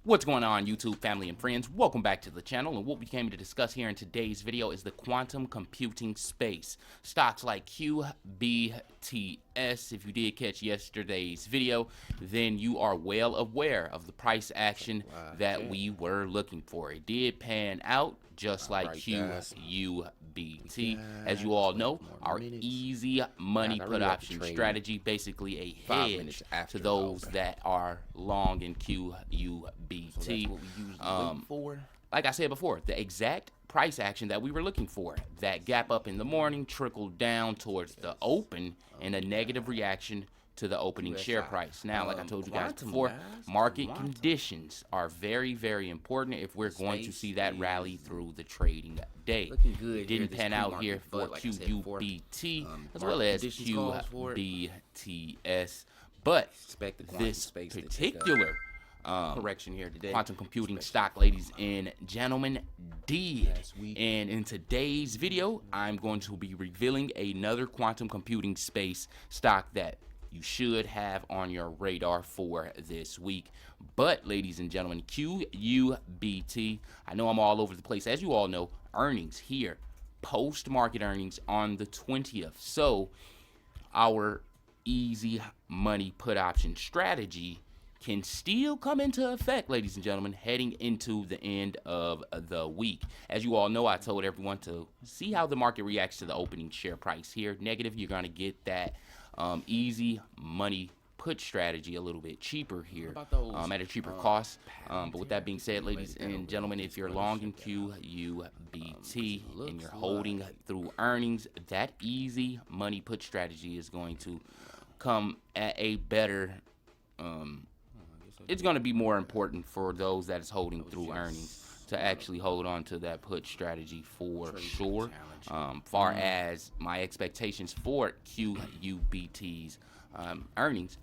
What's going on, YouTube family and friends? Welcome back to the channel, and what we came to discuss here in today's video is the quantum computing space. Stocks like QUBT. If you did catch yesterday's video, then you are well aware of the price action that we were looking for. It did pan out just like QUBT. As you all know, our easy money put option strategy, basically a hedge to those that are long in QUBT. Like I said before, the exact price action that we were looking for, that gap up in the morning trickled down towards the open and a negative reaction to the opening share price. Now, like I told you guys before, market conditions are very, very important if we're going to see that rally through the trading day. It didn't pan out here for QUBT as well as QBTS, but this particular correction here today, quantum computing stock, ladies and gentlemen, and in today's video, I'm going to be revealing another quantum computing space stock that you should have on your radar for this week. But ladies and gentlemen, QUBT, I know I'm all over the place. As you all know, earnings here, post-market earnings on the 20th. So our easy money put option strategy can still come into effect, ladies and gentlemen, heading into the end of the week. As you all know, I told everyone to see how the market reacts to the opening share price here. Negative, you're going to get that easy money put strategy a little bit cheaper here, at a cheaper cost. But with that being said, ladies and gentlemen, if you're long in QUBT and you're holding through earnings, that easy money put strategy is going to come at a better it's going to be more important for those that is holding through earnings to actually hold on to that put strategy for sure. Far as my expectations for QUBT's earnings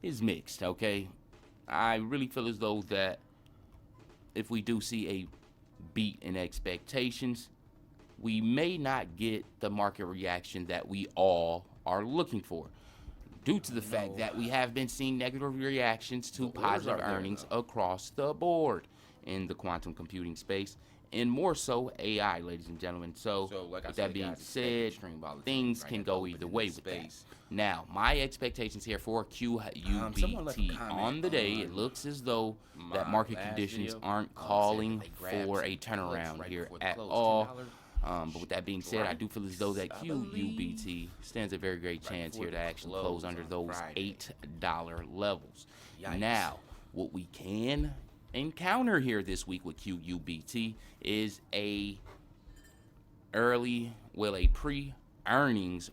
is mixed, okay? I really feel as though that if we do see a beat in expectations, we may not get the market reaction that we all are looking for, due to the fact that we have been seeing negative reactions to positive earnings across the board in the quantum computing space, and more so AI, ladies and gentlemen. So with that being said, things can go either way with that. Now, my expectations here for QUBT on the day, it looks as though that market conditions aren't calling for a turnaround here at all. But with that being said, I do feel as though that QUBT stands a very great chance here to actually close under those $8 levels. Now, what we can encounter here this week with QUBT is a pre-earnings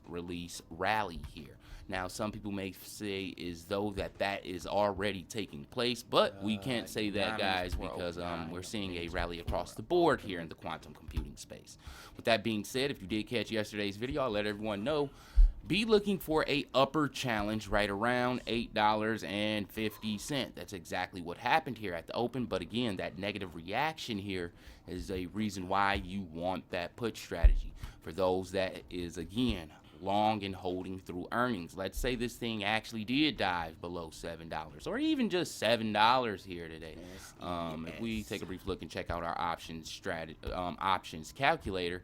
release rally here. Now, some people may say as though that is already taking place, but we can't say that, guys, because we're seeing a rally across the board here in the quantum computing space. With that being said, if you did catch yesterday's video, I'll let everyone know, be looking for a upper challenge right around $8.50. That's exactly what happened here at the open. But again, that negative reaction here is a reason why you want that put strategy. For those that is, again, long and holding through earnings. Let's say this thing actually did dive below $7 or even just $7 here today. If we take a brief look and check out our options calculator,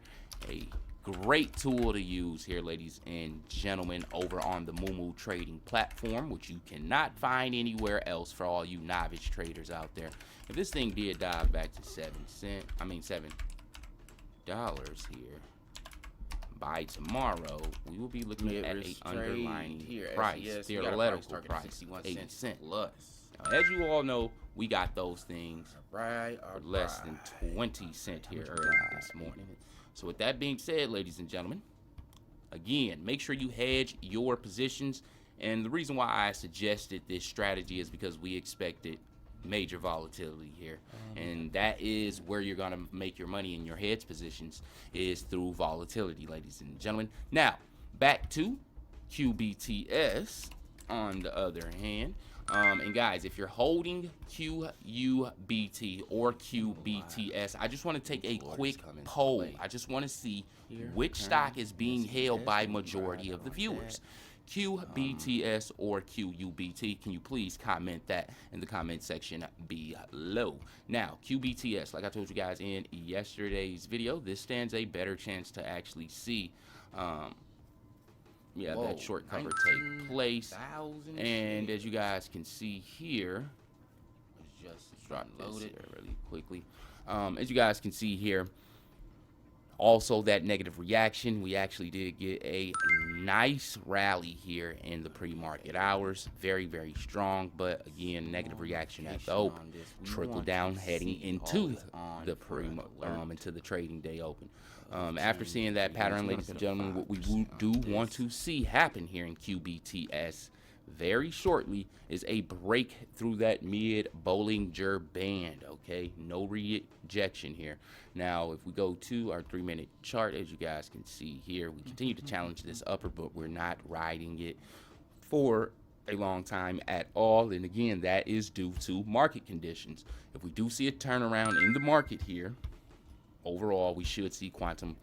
a great tool to use here, ladies and gentlemen, over on the Moomoo trading platform, which you cannot find anywhere else for all you novice traders out there. If this thing did dive back to $7 here, by tomorrow, we will be looking at a underlying price, theoretical price, 80 cents. Now, as you all know, we got those things for less than 20 cents here early this morning. So with that being said, ladies and gentlemen, again, make sure you hedge your positions. And the reason why I suggested this strategy is because we expected major volatility here, and that is where you're going to make your money in your hedge positions, is through volatility, ladies and gentlemen. Now, back to QBTS on the other hand. And guys, if you're holding QUBT or QBTS, I just want to take a quick poll. I just want to see which stock is being held by majority of the viewers. QBTS or QUBT? Can you please comment that in the comment section below? Now, QBTS, like I told you guys in yesterday's video, this stands a better chance to actually see that short cover take place. And as you guys can see here, let's just drop this here really quickly. As you guys can see here, also that negative reaction, we actually did get a nice rally here in the pre-market hours. Very, very strong, but again, negative reaction at the open. Trickle down heading into the into the trading day open. After seeing that pattern, ladies and gentlemen, what we do want to see happen here in QBTS very shortly is a break through that mid-Bollinger Band, okay? No rejection here. Now, if we go to our 3-minute chart, as you guys can see here, we continue to challenge this upper, but we're not riding it for a long time at all. And again, that is due to market conditions. If we do see a turnaround in the market here, overall, we should see quantum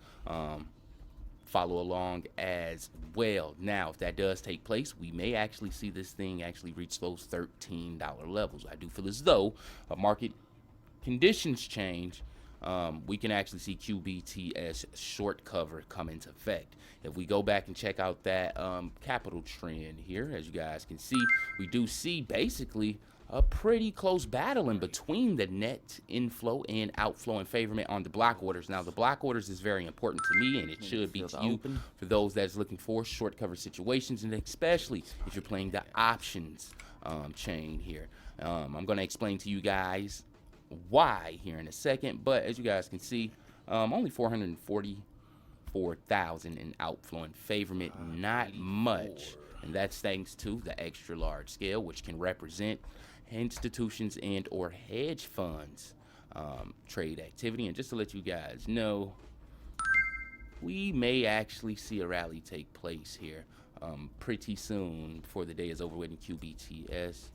follow along as well. Now, if that does take place, we may actually see this thing actually reach those $13 levels. I do feel as though market conditions change, we can actually see QBTS short cover come into effect. If we go back and check out that capital trend here, as you guys can see, we do see basically a pretty close battle in between the net inflow and outflow and favorment on the block orders. Now, the block orders is very important to me, and it should be to you for those that's looking for short cover situations, and especially if you're playing the options chain here. I'm going to explain to you guys why here in a second, but as you guys can see, only 444,000 in outflow and favorment, not much, and that's thanks to the extra large scale, which can represent institutions and or hedge funds trade activity. And just to let you guys know, we may actually see a rally take place here pretty soon before the day is over with in QBTS.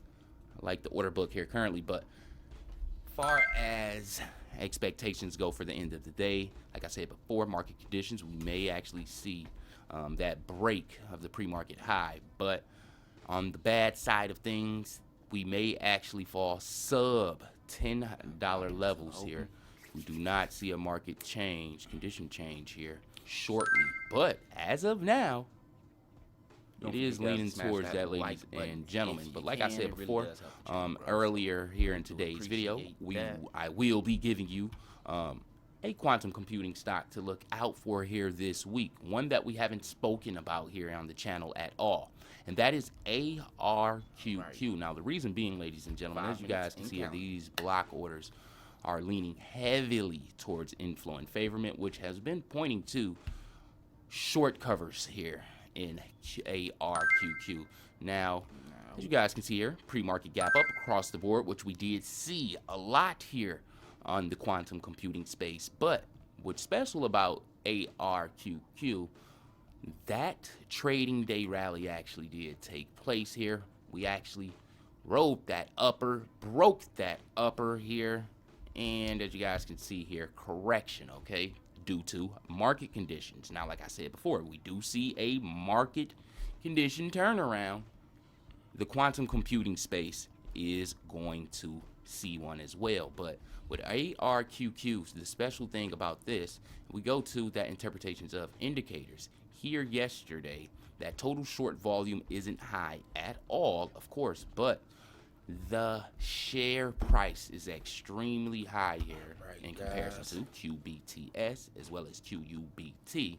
I like the order book here currently, but far as expectations go for the end of the day, like I said before, market conditions, we may actually see that break of the pre-market high. But on the bad side of things, we may actually fall sub $10 levels here. We do not see a market change, condition change here shortly. But as of now, it is leaning towards that, ladies and gentlemen. But like I said before, earlier here in today's video, I will be giving you a quantum computing stock to look out for here this week. One that we haven't spoken about here on the channel at all, and that is ARQQ. Now, the reason being, ladies and gentlemen, as you guys can see here, these block orders are leaning heavily towards inflow and favorment, which has been pointing to short covers here in ARQQ. Now, as you guys can see here, pre-market gap up across the board, which we did see a lot here on the quantum computing space. But what's special about ARQQ, that trading day rally actually did take place here. We actually rode that upper, broke that upper here, and as you guys can see here, correction, okay, due to market conditions. Now, like I said before, we do see a market condition turnaround. The quantum computing space is going to see one as well. But with ARQQ, the special thing about this, we go to that interpretations of indicators. Here yesterday, that total short volume isn't high at all, of course, but the share price is extremely high here in comparison to QBTS as well as QUBT.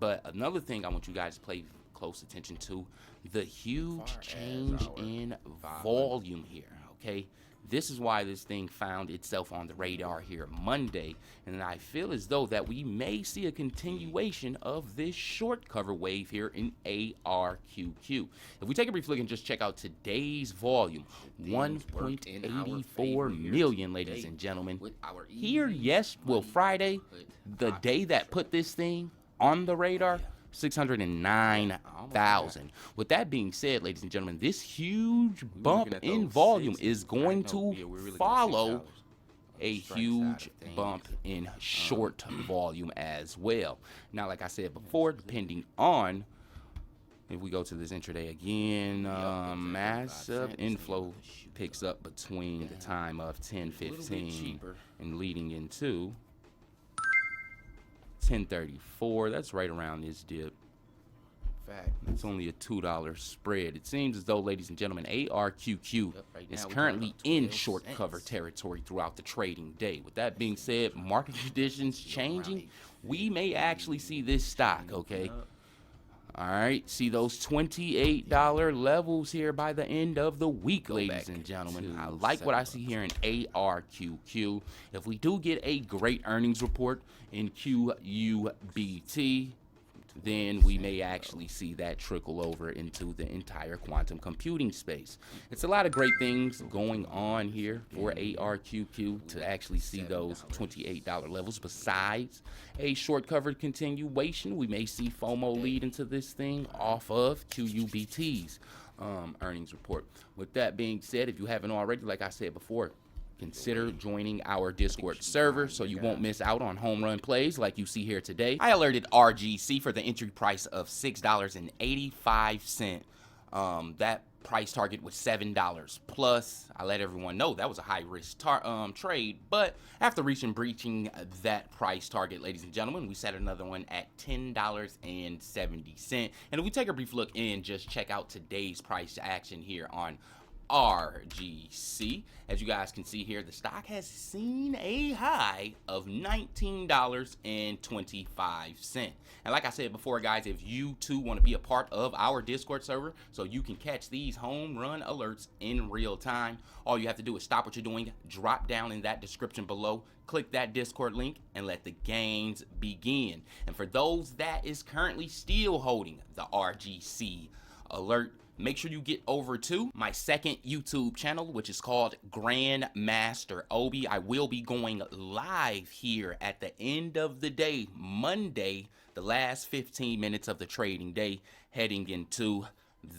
But another thing I want you guys to pay close attention to, the huge change in volume here, okay? This is why this thing found itself on the radar here Monday, and I feel as though that we may see a continuation of this short cover wave here in ARQQ. If we take a brief look and just check out today's volume, 1.84 million, ladies and gentlemen. Here, yes, well, Friday, the day that put this thing on the radar, 609,000. With that being said, ladies and gentlemen, this huge bump in volume is going to follow a huge bump in short volume as well. Now, like I said before, depending on If we go to this intraday again, massive inflow picks up between the time of 10:15 and leading into 10:34. That's right around this dip. It's only a $2 spread. It seems as though, ladies and gentlemen, ARQQ is currently in short cover territory throughout the trading day. With that being said, market conditions changing, we may actually see this stock, okay? All right, see those $28 levels here by the end of the week, ladies and gentlemen. I like what I see here in ARQQ. If we do get a great earnings report in QUBT, then we may actually see that trickle over into the entire quantum computing space. It's a lot of great things going on here for ARQQ to actually see those $28 levels. Besides a short covered continuation, we may see FOMO lead into this thing off of QUBT's earnings report. With that being said, if you haven't already, like I said before, consider joining our Discord server so you won't miss out on home run plays like you see here today. I alerted RGC for the entry price of $6.85. That price target was $7 plus. I let everyone know that was a high risk trade, but after breaching that price target, ladies and gentlemen, we set another one at $10.70. And if we take a brief look and just check out today's price action here on RGC, as you guys can see here, the stock has seen a high of $19.25. And like I said before, guys, if you too want to be a part of our Discord server so you can catch these home run alerts in real time, all you have to do is stop what you're doing, drop down in that description below, click that Discord link, and let the gains begin. And for those that is currently still holding the RGC alert, make sure you get over to my second YouTube channel, which is called Grandmaster-obi. I will be going live here at the end of the day, Monday, the last 15 minutes of the trading day, heading into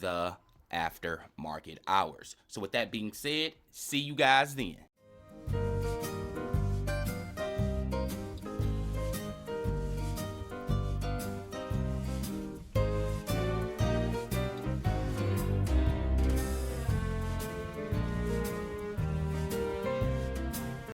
the after market hours. So with that being said, see you guys then.